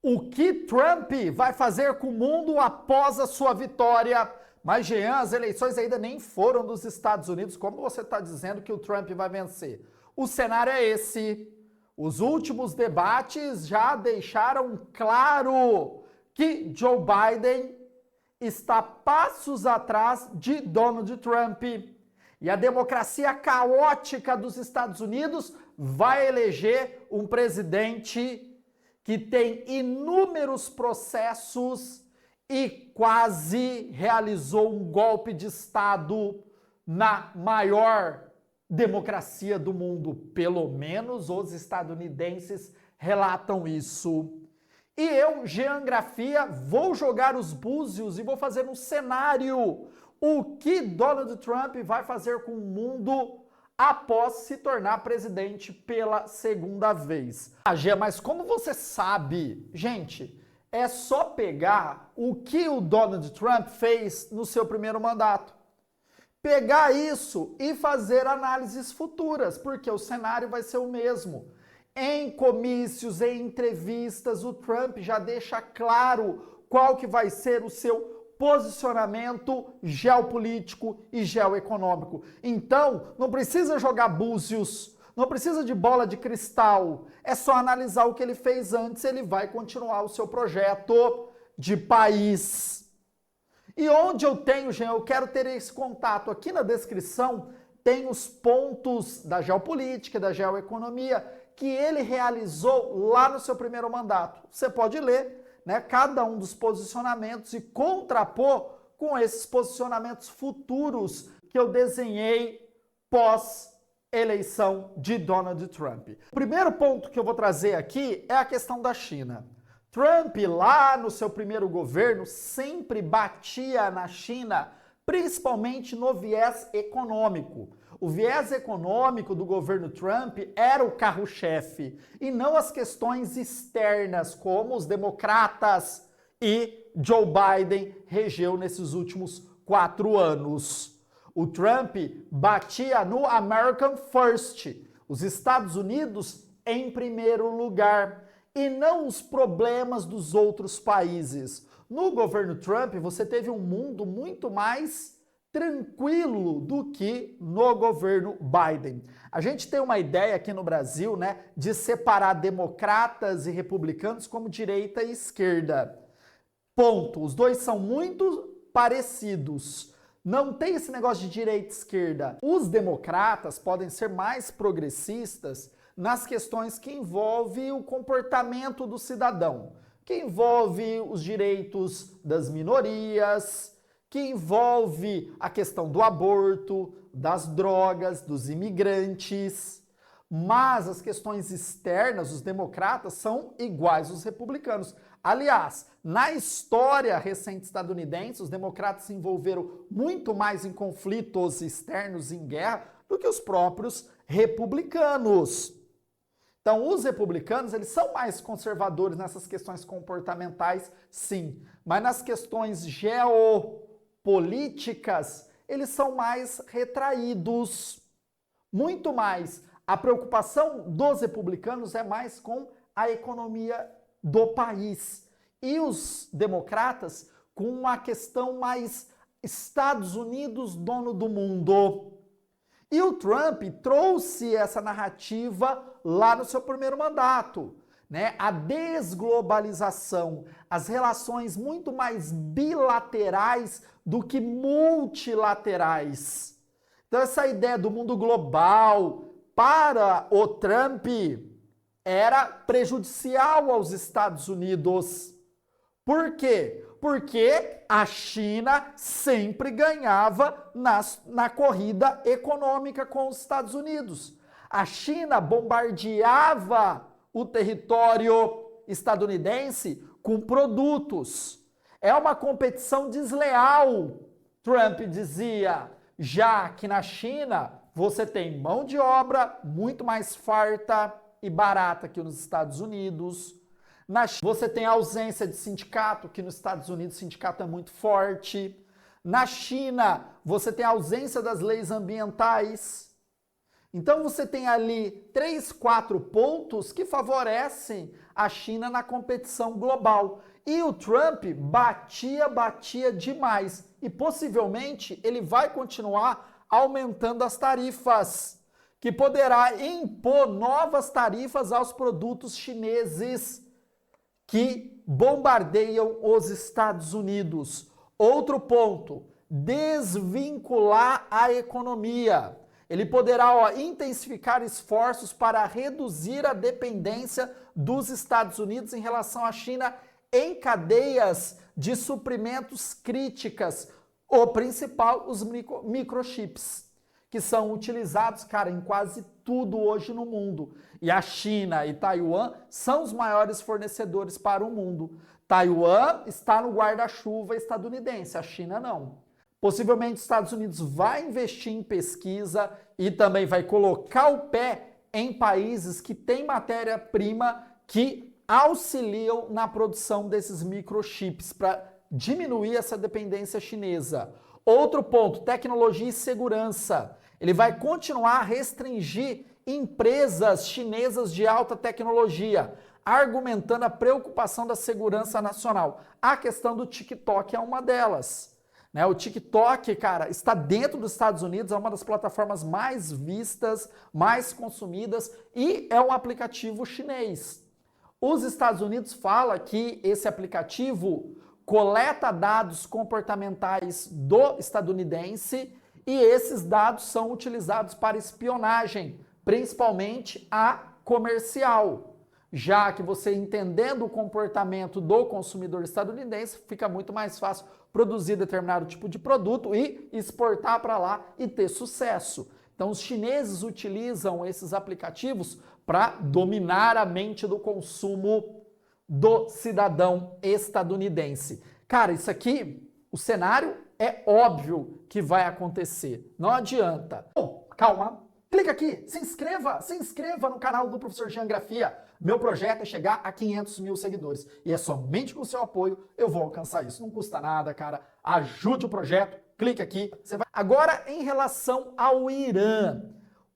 O que Trump vai fazer com o mundo após a sua vitória? Mas, Jean, as eleições ainda nem foram dos Estados Unidos. Como você está dizendo que o Trump vai vencer? O cenário é esse. Os últimos debates já deixaram claro que Joe Biden está passos atrás de Donald Trump. E a democracia caótica dos Estados Unidos vai eleger um presidente que tem inúmeros processos e quase realizou um golpe de Estado na maior democracia do mundo. Pelo menos os estadunidenses relatam isso. E eu, Jean Grafia, vou jogar os búzios e vou fazer um cenário. O que Donald Trump vai fazer com o mundo após se tornar presidente pela segunda vez? Jean, mas como você sabe, gente, é só pegar o que o Donald Trump fez no seu primeiro mandato. Pegar isso e fazer análises futuras, porque o cenário vai ser o mesmo. Em comícios, em entrevistas, o Trump já deixa claro qual que vai ser o seu posicionamento geopolítico e geoeconômico. Então, não precisa jogar búzios, não precisa de bola de cristal, é só analisar o que ele fez antes, ele vai continuar o seu projeto de país. E onde eu tenho, Jean, eu quero ter esse contato. Aqui na descrição tem os pontos da geopolítica, da geoeconomia, que ele realizou lá no seu primeiro mandato. Você pode ler, né, cada um dos posicionamentos e contrapor com esses posicionamentos futuros que eu desenhei pós-eleição de Donald Trump. O primeiro ponto que eu vou trazer aqui é a questão da China. Trump, lá no seu primeiro governo, sempre batia na China, principalmente no viés econômico. O viés econômico do governo Trump era o carro-chefe e não as questões externas, como os democratas e Joe Biden regeu nesses últimos 4 anos. O Trump batia no American First, os Estados Unidos em primeiro lugar, e não os problemas dos outros países. No governo Trump, você teve um mundo muito mais tranquilo do que no governo Biden. A gente tem uma ideia aqui no Brasil, né, de separar democratas e republicanos como direita e esquerda. Ponto. Os dois são muito parecidos. Não tem esse negócio de direita e esquerda. Os democratas podem ser mais progressistas nas questões que envolvem o comportamento do cidadão, que envolve os direitos das minorias, que envolve a questão do aborto, das drogas, dos imigrantes. Mas as questões externas, os democratas são iguais aos republicanos. Aliás, na história recente estadunidense, os democratas se envolveram muito mais em conflitos externos, em guerra, do que os próprios republicanos. Então, os republicanos, eles são mais conservadores nessas questões comportamentais, sim. Mas nas questões geopolíticas, eles são mais retraídos. Muito mais. A preocupação dos republicanos é mais com a economia do país. E os democratas com uma questão mais Estados Unidos, dono do mundo. E o Trump trouxe essa narrativa lá no seu primeiro mandato, né? A desglobalização, as relações muito mais bilaterais do que multilaterais. Então essa ideia do mundo global para o Trump era prejudicial aos Estados Unidos. Por quê? Porque a China sempre ganhava na corrida econômica com os Estados Unidos. A China bombardeava o território estadunidense com produtos. É uma competição desleal, Trump dizia, já que na China você tem mão de obra muito mais farta e barata que nos Estados Unidos. Você tem ausência de sindicato, que nos Estados Unidos o sindicato é muito forte. Na China, você tem a ausência das leis ambientais. Então você tem ali 3, 4 pontos que favorecem a China na competição global. E o Trump batia demais. E possivelmente ele vai continuar aumentando as tarifas, que poderá impor novas tarifas aos produtos chineses que bombardeiam os Estados Unidos. Outro ponto, desvincular a economia. Ele poderá intensificar esforços para reduzir a dependência dos Estados Unidos em relação à China em cadeias de suprimentos críticas. O principal, os microchips, que são utilizados, cara, em quase tudo hoje no mundo. E a China e Taiwan são os maiores fornecedores para o mundo. Taiwan está no guarda-chuva estadunidense, a China não. Possivelmente os Estados Unidos vai investir em pesquisa e também vai colocar o pé em países que têm matéria-prima que auxiliam na produção desses microchips para diminuir essa dependência chinesa. Outro ponto, tecnologia e segurança. Ele vai continuar a restringir empresas chinesas de alta tecnologia, argumentando a preocupação da segurança nacional. A questão do TikTok é uma delas. O TikTok, cara, está dentro dos Estados Unidos, é uma das plataformas mais vistas, mais consumidas e é um aplicativo chinês. Os Estados Unidos falam que esse aplicativo coleta dados comportamentais do estadunidense e esses dados são utilizados para espionagem, principalmente a comercial. Já que você entendendo o comportamento do consumidor estadunidense, fica muito mais fácil produzir determinado tipo de produto e exportar para lá e ter sucesso. Então os chineses utilizam esses aplicativos para dominar a mente do consumo do cidadão estadunidense. Cara, isso aqui, o cenário é óbvio que vai acontecer. Não adianta. Bom, calma. Clica aqui, se inscreva no canal do Professor Jean Grafia. Meu projeto é chegar a 500 mil seguidores. E é somente com o seu apoio eu vou alcançar isso. Não custa nada, cara. Ajude o projeto, clica aqui. Agora, em relação ao Irã.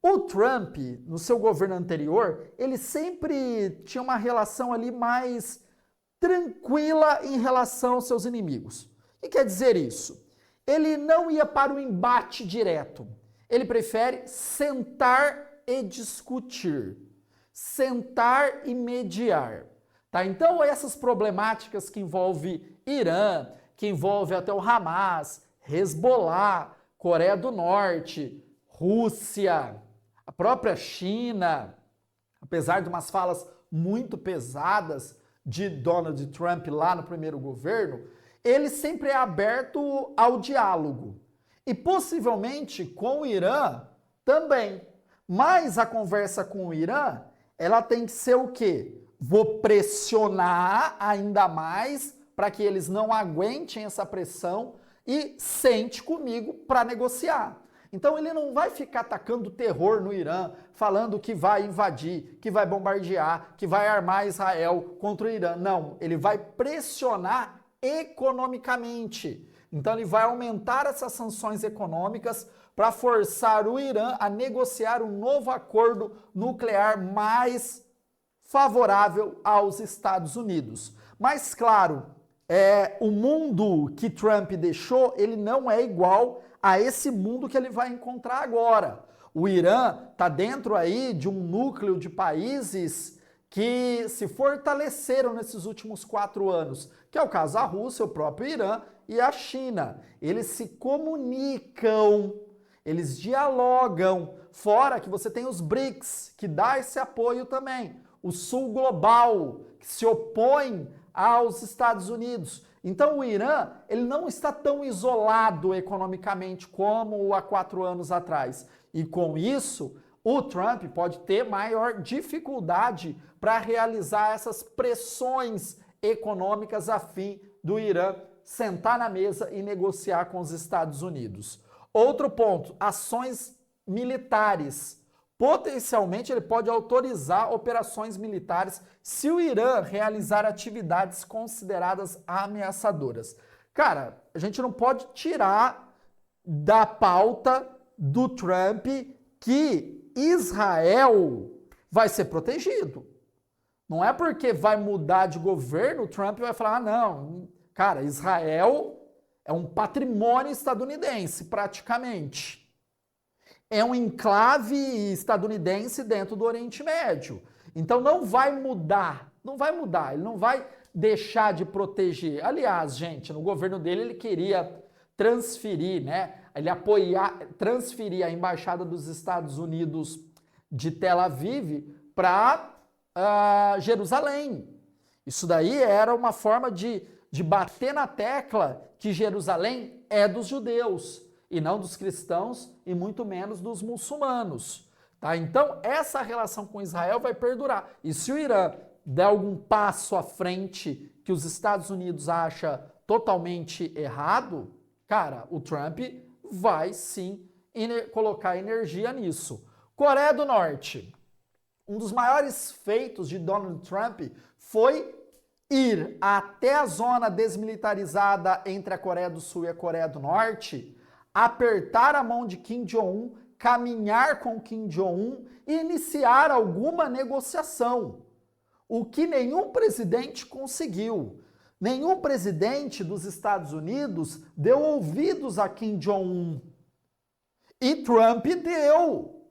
O Trump, no seu governo anterior, ele sempre tinha uma relação ali mais tranquila em relação aos seus inimigos. O que quer dizer isso? Ele não ia para o embate direto. Ele prefere sentar e discutir, sentar e mediar. Tá? Então, essas problemáticas que envolvem Irã, que envolve até o Hamas, Hezbollah, Coreia do Norte, Rússia, a própria China, apesar de umas falas muito pesadas de Donald Trump lá no primeiro governo, ele sempre é aberto ao diálogo. E possivelmente com o Irã também. Mas a conversa com o Irã, ela tem que ser o quê? Vou pressionar ainda mais para que eles não aguentem essa pressão e sente comigo para negociar. Então ele não vai ficar atacando terror no Irã, falando que vai invadir, que vai bombardear, que vai armar Israel contra o Irã. Não, ele vai pressionar economicamente. Então ele vai aumentar essas sanções econômicas para forçar o Irã a negociar um novo acordo nuclear mais favorável aos Estados Unidos. Mas claro, o mundo que Trump deixou, ele não é igual a esse mundo que ele vai encontrar agora. O Irã está dentro aí de um núcleo de países que se fortaleceram nesses últimos 4 anos, que é o caso da Rússia, o próprio Irã e a China. Eles se comunicam, eles dialogam, fora que você tem os BRICS, que dá esse apoio também, o Sul Global, que se opõe aos Estados Unidos. Então o Irã, ele não está tão isolado economicamente como há 4 anos atrás. E com isso, o Trump pode ter maior dificuldade para realizar essas pressões econômicas a fim do Irã sentar na mesa e negociar com os Estados Unidos. Outro ponto, ações militares. Potencialmente ele pode autorizar operações militares se o Irã realizar atividades consideradas ameaçadoras. Cara, a gente não pode tirar da pauta do Trump que Israel vai ser protegido. Não é porque vai mudar de governo, o Trump vai falar, ah, não, cara, Israel é um patrimônio estadunidense, praticamente. É um enclave estadunidense dentro do Oriente Médio. Então não vai mudar, ele não vai deixar de proteger. Aliás, gente, no governo dele ele queria transferir, né? Transferir a embaixada dos Estados Unidos de Tel Aviv para Jerusalém. Isso daí era uma forma de bater na tecla que Jerusalém é dos judeus e não dos cristãos e muito menos dos muçulmanos. Tá? Então, essa relação com Israel vai perdurar. E se o Irã der algum passo à frente que os Estados Unidos acha totalmente errado, cara, o Trump vai sim colocar energia nisso. Coreia do Norte. Um dos maiores feitos de Donald Trump foi ir até a zona desmilitarizada entre a Coreia do Sul e a Coreia do Norte, apertar a mão de Kim Jong-un, caminhar com Kim Jong-un e iniciar alguma negociação. O que nenhum presidente conseguiu. Nenhum presidente dos Estados Unidos deu ouvidos a Kim Jong-un. E Trump deu.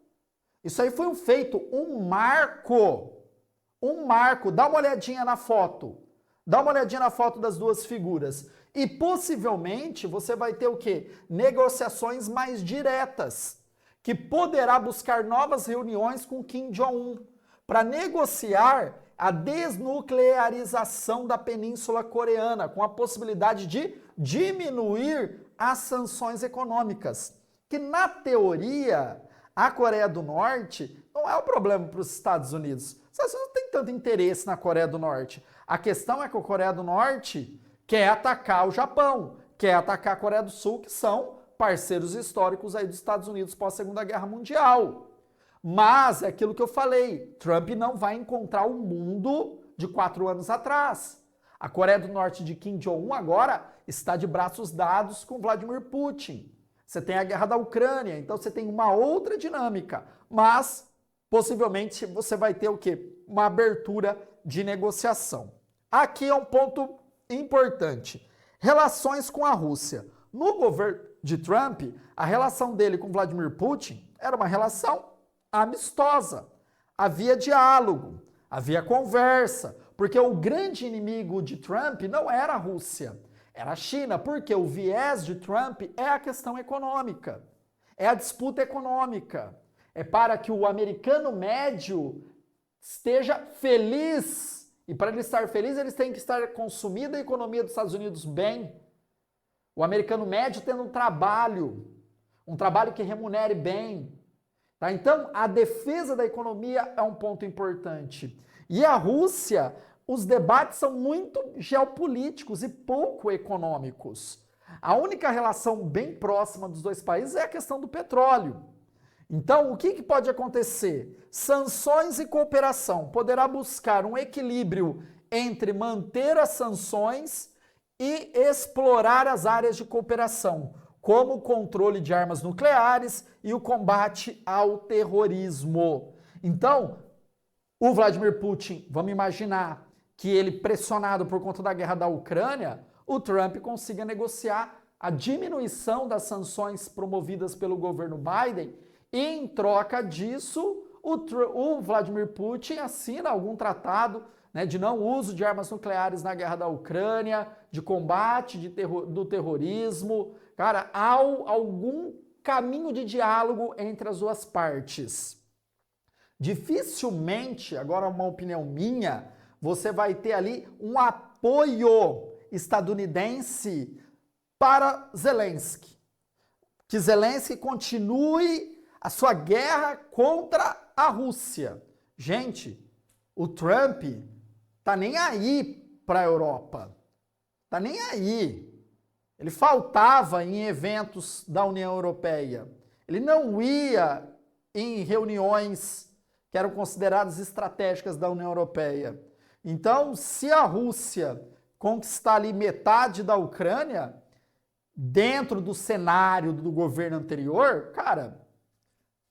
Isso aí foi um feito, um marco. Um marco. Dá uma olhadinha na foto. Dá uma olhadinha na foto das duas figuras. E possivelmente você vai ter o quê? Negociações mais diretas, que poderá buscar novas reuniões com Kim Jong-un para negociar a desnuclearização da Península Coreana, com a possibilidade de diminuir as sanções econômicas. Que na teoria, a Coreia do Norte não é o problema para os Estados Unidos. Os Estados Unidos não têm tanto interesse na Coreia do Norte. A questão é que a Coreia do Norte quer atacar o Japão, quer atacar a Coreia do Sul, que são parceiros históricos aí dos Estados Unidos pós-Segunda Guerra Mundial. Mas é aquilo que eu falei, Trump não vai encontrar o mundo de 4 anos atrás. A Coreia do Norte de Kim Jong-un agora está de braços dados com Vladimir Putin. Você tem a guerra da Ucrânia, então você tem uma outra dinâmica. Mas, possivelmente, você vai ter o quê? Uma abertura de negociação. Aqui é um ponto importante. Relações com a Rússia. No governo de Trump, a relação dele com Vladimir Putin era uma relação amistosa. Havia diálogo, havia conversa, porque o grande inimigo de Trump não era a Rússia, era a China, porque o viés de Trump é a questão econômica, é a disputa econômica, é para que o americano médio esteja feliz, e para ele estar feliz, eles têm que estar consumindo a economia dos Estados Unidos bem, o americano médio tendo um trabalho que remunere bem. Tá? Então, a defesa da economia é um ponto importante. E a Rússia, os debates são muito geopolíticos e pouco econômicos. A única relação bem próxima dos dois países é a questão do petróleo. Então, o que pode acontecer? Sanções e cooperação poderá buscar um equilíbrio entre manter as sanções e explorar as áreas de cooperação, como o controle de armas nucleares e o combate ao terrorismo. Então, o Vladimir Putin, vamos imaginar que ele, pressionado por conta da guerra da Ucrânia, o Trump consiga negociar a diminuição das sanções promovidas pelo governo Biden e, em troca disso, o Vladimir Putin assina algum tratado, né, de não uso de armas nucleares na guerra da Ucrânia, de combate do terrorismo. Cara, há algum caminho de diálogo entre as duas partes. Dificilmente, agora uma opinião minha, você vai ter ali um apoio estadunidense para Zelensky. Que Zelensky continue a sua guerra contra a Rússia. Gente, o Trump tá nem aí para a Europa. Tá nem aí. Ele faltava em eventos da União Europeia. Ele não ia em reuniões que eram consideradas estratégicas da União Europeia. Então, se a Rússia conquistar ali metade da Ucrânia, dentro do cenário do governo anterior, cara,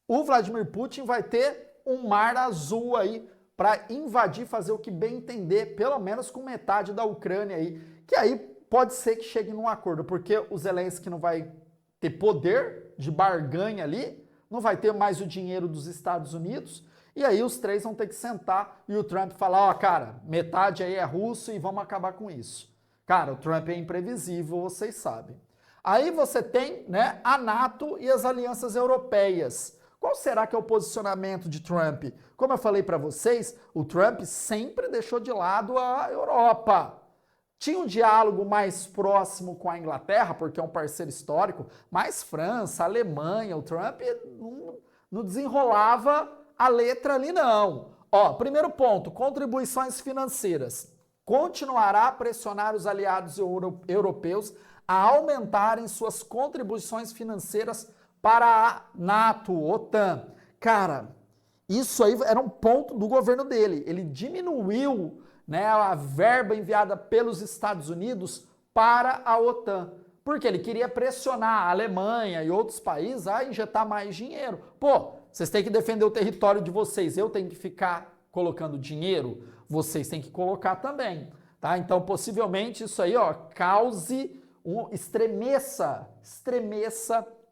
o Vladimir Putin vai ter um mar azul aí para invadir, fazer o que bem entender, pelo menos com metade da Ucrânia aí, que aí pode ser que chegue num acordo, porque o Zelensky não vai ter poder de barganha ali, não vai ter mais o dinheiro dos Estados Unidos, e aí os três vão ter que sentar e o Trump falar, ó, cara, metade aí é russo e vamos acabar com isso. Cara, o Trump é imprevisível, vocês sabem. Aí você tem, né, a NATO e as alianças europeias. Qual será que é o posicionamento de Trump? Como eu falei para vocês, o Trump sempre deixou de lado a Europa. Tinha um diálogo mais próximo com a Inglaterra, porque é um parceiro histórico, mas França, Alemanha, o Trump não desenrolava a letra ali não. Ó, primeiro ponto, contribuições financeiras. Continuará a pressionar os aliados europeus a aumentarem suas contribuições financeiras para a NATO, OTAN. Cara, isso aí era um ponto do governo dele. Ele diminuiu, né, a verba enviada pelos Estados Unidos para a OTAN. Porque ele queria pressionar a Alemanha e outros países a injetar mais dinheiro. Pô, vocês têm que defender o território de vocês, eu tenho que ficar colocando dinheiro, vocês têm que colocar também. Tá? Então, possivelmente, isso aí ó, estremeça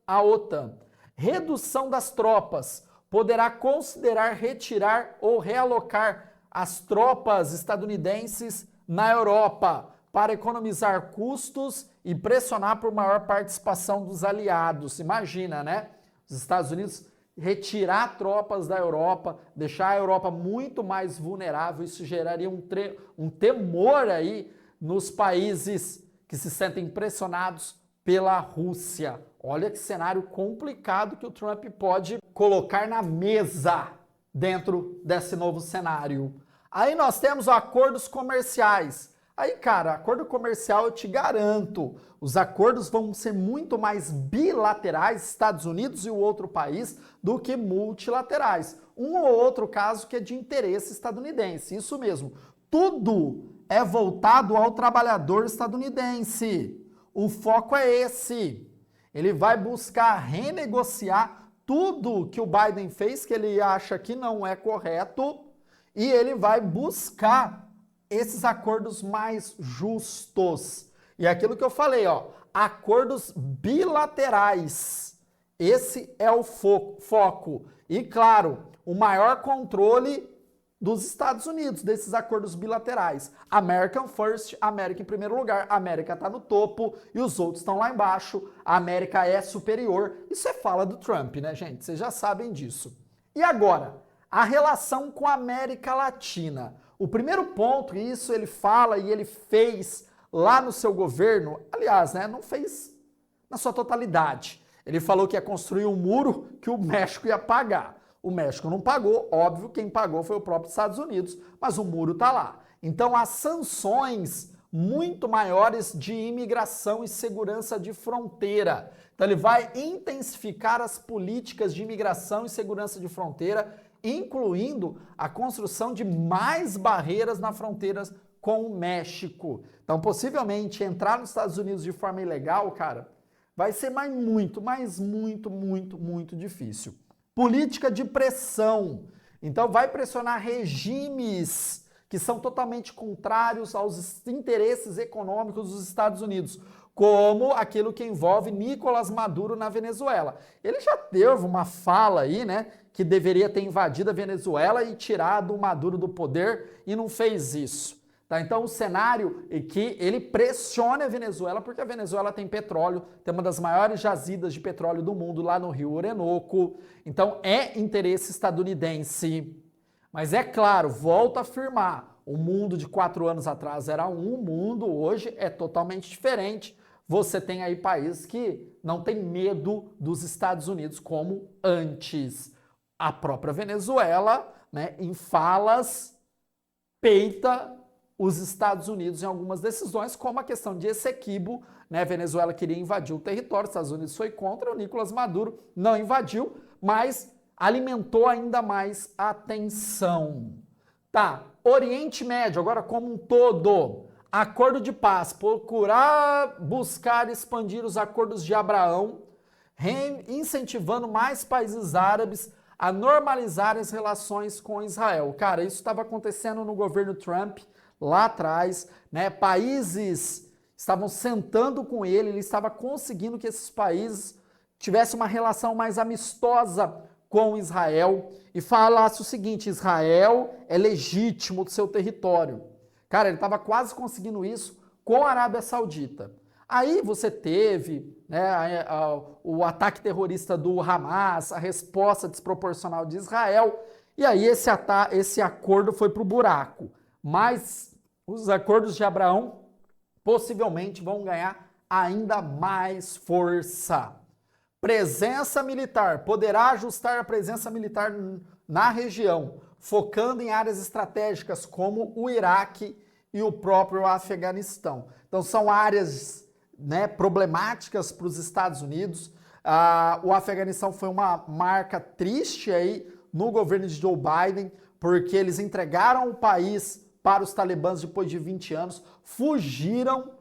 a OTAN. Redução das tropas. Poderá considerar retirar ou realocar as tropas estadunidenses na Europa para economizar custos e pressionar por maior participação dos aliados. Imagina, né? Os Estados Unidos retirar tropas da Europa, deixar a Europa muito mais vulnerável, isso geraria um temor aí nos países que se sentem pressionados pela Rússia. Olha que cenário complicado que o Trump pode colocar na mesa dentro desse novo cenário. Aí nós temos acordos comerciais. Aí, cara, acordo comercial eu te garanto, os acordos vão ser muito mais bilaterais, Estados Unidos e o outro país, do que multilaterais. Um ou outro caso que é de interesse estadunidense, isso mesmo. Tudo é voltado ao trabalhador estadunidense. O foco é esse. Ele vai buscar renegociar tudo que o Biden fez, que ele acha que não é correto, e ele vai buscar esses acordos mais justos. E é aquilo que eu falei, ó, acordos bilaterais. Esse é o foco. E, claro, o maior controle dos Estados Unidos, desses acordos bilaterais. American first, América em primeiro lugar. A América está no topo e os outros estão lá embaixo. A América é superior. Isso é fala do Trump, né, gente? Vocês já sabem disso. E agora, a relação com a América Latina. O primeiro ponto, e isso ele fala e ele fez lá no seu governo, aliás, né, não fez na sua totalidade. Ele falou que ia construir um muro que o México ia pagar. O México não pagou, óbvio, quem pagou foi o próprio Estados Unidos, mas o muro está lá. Então, as sanções muito maiores de imigração e segurança de fronteira. Então, ele vai intensificar as políticas de imigração e segurança de fronteira, incluindo a construção de mais barreiras na fronteira com o México. Então, possivelmente, entrar nos Estados Unidos de forma ilegal, cara, vai ser muito difícil. Política de pressão. Então, vai pressionar regimes que são totalmente contrários aos interesses econômicos dos Estados Unidos, como aquilo que envolve Nicolás Maduro na Venezuela. Ele já teve uma fala aí, né, que deveria ter invadido a Venezuela e tirado o Maduro do poder e não fez isso. Tá? Então o cenário é que ele pressione a Venezuela, porque a Venezuela tem petróleo, tem uma das maiores jazidas de petróleo do mundo lá no Rio Orinoco. Então é interesse estadunidense. Mas é claro, volto a afirmar, o mundo de 4 anos atrás era um mundo, hoje é totalmente diferente. Você tem aí países que não têm medo dos Estados Unidos como antes. A própria Venezuela, né, em falas, peita os Estados Unidos em algumas decisões, como a questão de Essequibo, né, a Venezuela queria invadir o território, os Estados Unidos foi contra, o Nicolás Maduro não invadiu, mas alimentou ainda mais a tensão. Tá, Oriente Médio, agora como um todo, acordo de paz, procurar buscar expandir os acordos de Abraão, incentivando mais países árabes a normalizar as relações com Israel. Cara, isso estava acontecendo no governo Trump lá atrás, né? Países estavam sentando com ele estava conseguindo que esses países tivessem uma relação mais amistosa com Israel e falasse o seguinte: Israel é legítimo do seu território. Cara, ele estava quase conseguindo isso com a Arábia Saudita. Aí você teve, né, o ataque terrorista do Hamas, a resposta desproporcional de Israel, e aí esse acordo foi para o buraco. Mas os acordos de Abraão possivelmente vão ganhar ainda mais força. Presença militar, poderá ajustar a presença militar na região, focando em áreas estratégicas como o Iraque e o próprio Afeganistão. Então são áreas, né, problemáticas para os Estados Unidos. O Afeganistão foi uma marca triste aí no governo de Joe Biden, porque eles entregaram o país para os talibãs depois de 20 anos, fugiram,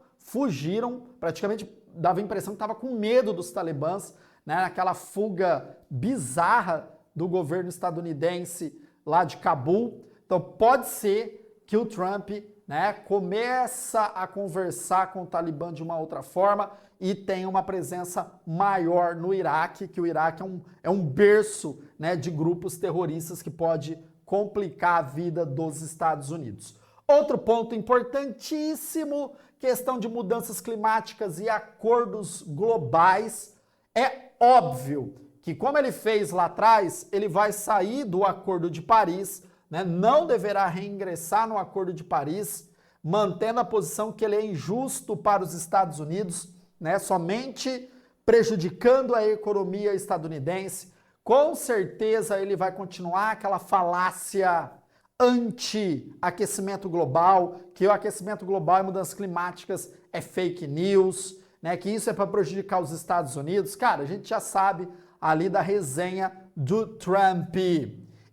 praticamente dava a impressão que estava com medo dos talibãs, né, naquela fuga bizarra do governo estadunidense lá de Cabul. Então pode ser que o Trump, né, começa a conversar com o Talibã de uma outra forma e tenha uma presença maior no Iraque, que o Iraque é um berço, né, de grupos terroristas que pode complicar a vida dos Estados Unidos. Outro ponto importantíssimo, questão de mudanças climáticas e acordos globais. É óbvio que, como ele fez lá atrás, ele vai sair do Acordo de Paris, né? Não deverá reingressar no Acordo de Paris, mantendo a posição que ele é injusto para os Estados Unidos, né? Somente prejudicando a economia estadunidense. Com certeza ele vai continuar aquela falácia anti-aquecimento global, que o aquecimento global e mudanças climáticas é fake news, né? Que isso é para prejudicar os Estados Unidos. Cara, a gente já sabe ali da resenha do Trump.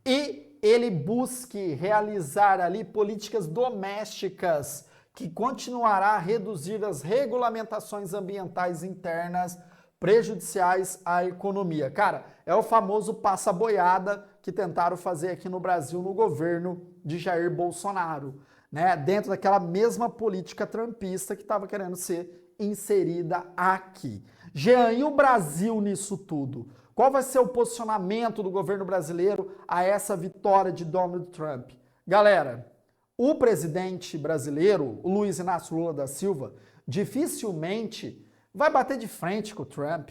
E ele busque realizar ali políticas domésticas que continuará a reduzir as regulamentações ambientais internas prejudiciais à economia. Cara, é o famoso passa-boiada que tentaram fazer aqui no Brasil no governo de Jair Bolsonaro, né? Dentro daquela mesma política trumpista que estava querendo ser inserida aqui. Jean, e o Brasil nisso tudo? Qual vai ser o posicionamento do governo brasileiro a essa vitória de Donald Trump? Galera, o presidente brasileiro, o Luiz Inácio Lula da Silva, dificilmente vai bater de frente com o Trump.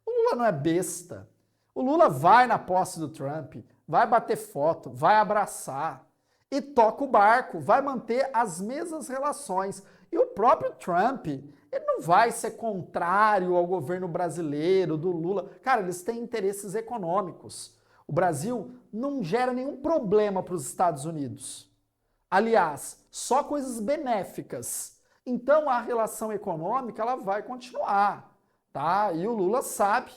O Lula não é besta. O Lula vai na posse do Trump, vai bater foto, vai abraçar e toca o barco, vai manter as mesmas relações. E o próprio Trump, ele não vai ser contrário ao governo brasileiro, do Lula. Cara, eles têm interesses econômicos. O Brasil não gera nenhum problema para os Estados Unidos. Aliás, só coisas benéficas. Então a relação econômica ela vai continuar, tá? E o Lula sabe,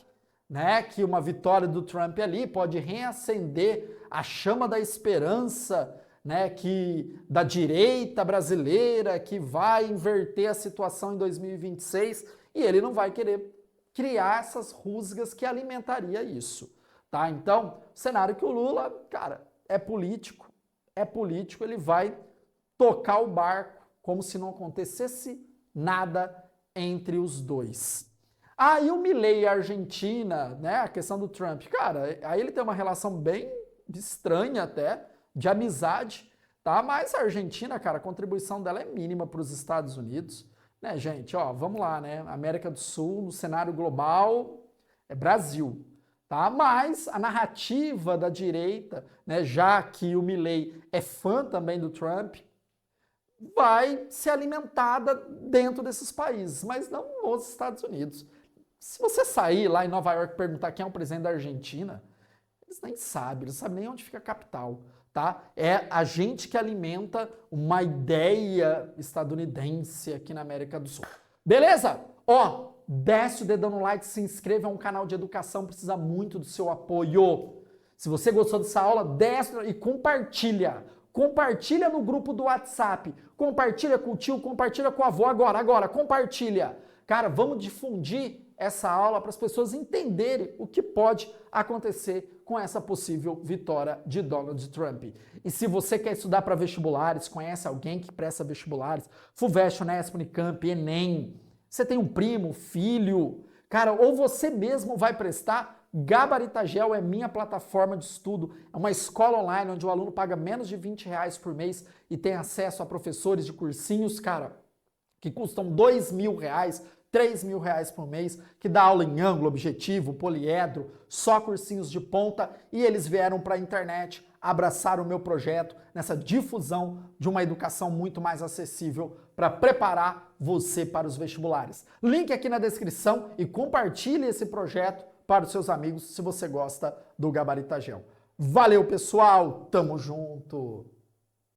né, que uma vitória do Trump ali pode reacender a chama da esperança, né, que da direita brasileira que vai inverter a situação em 2026 e ele não vai querer criar essas rusgas que alimentaria isso, tá? Então, o cenário que o Lula, cara, é político, ele vai tocar o barco como se não acontecesse nada entre os dois. E o Milei e a Argentina, né, a questão do Trump, cara, aí ele tem uma relação bem estranha até, de amizade, tá? Mas a Argentina, cara, a contribuição dela é mínima para os Estados Unidos, né, gente? Ó, vamos lá, né? América do Sul, no cenário global, é Brasil, tá? Mas a narrativa da direita, né, já que o Milei é fã também do Trump, vai ser alimentada dentro desses países, mas não nos Estados Unidos. Se você sair lá em Nova York e perguntar quem é o presidente da Argentina, eles nem sabem, eles sabem nem onde fica a capital, tá? É a gente que alimenta uma ideia estadunidense aqui na América do Sul. Beleza? Ó, desce o dedão no like, se inscreva, é um canal de educação, precisa muito do seu apoio. Se você gostou dessa aula, desce e compartilha. Compartilha no grupo do WhatsApp, compartilha com o tio, compartilha com a avó agora, compartilha. Cara, vamos difundir essa aula para as pessoas entenderem o que pode acontecer com essa possível vitória de Donald Trump. E se você quer estudar para vestibulares, conhece alguém que presta vestibulares, FUVEST, Unesp, Unicamp, Enem, você tem um primo, filho, cara, ou você mesmo vai prestar, Gabaritagel é minha plataforma de estudo, é uma escola online onde o aluno paga menos de R$ 20 por mês e tem acesso a professores de cursinhos, cara, que custam R$ 2.000, R$ 3.000 por mês, que dá aula em ângulo, objetivo, poliedro, só cursinhos de ponta, e eles vieram para a internet abraçar o meu projeto nessa difusão de uma educação muito mais acessível para preparar você para os vestibulares. Link aqui na descrição e compartilhe esse projeto para os seus amigos se você gosta do Gabaritagel. Valeu, pessoal! Tamo junto!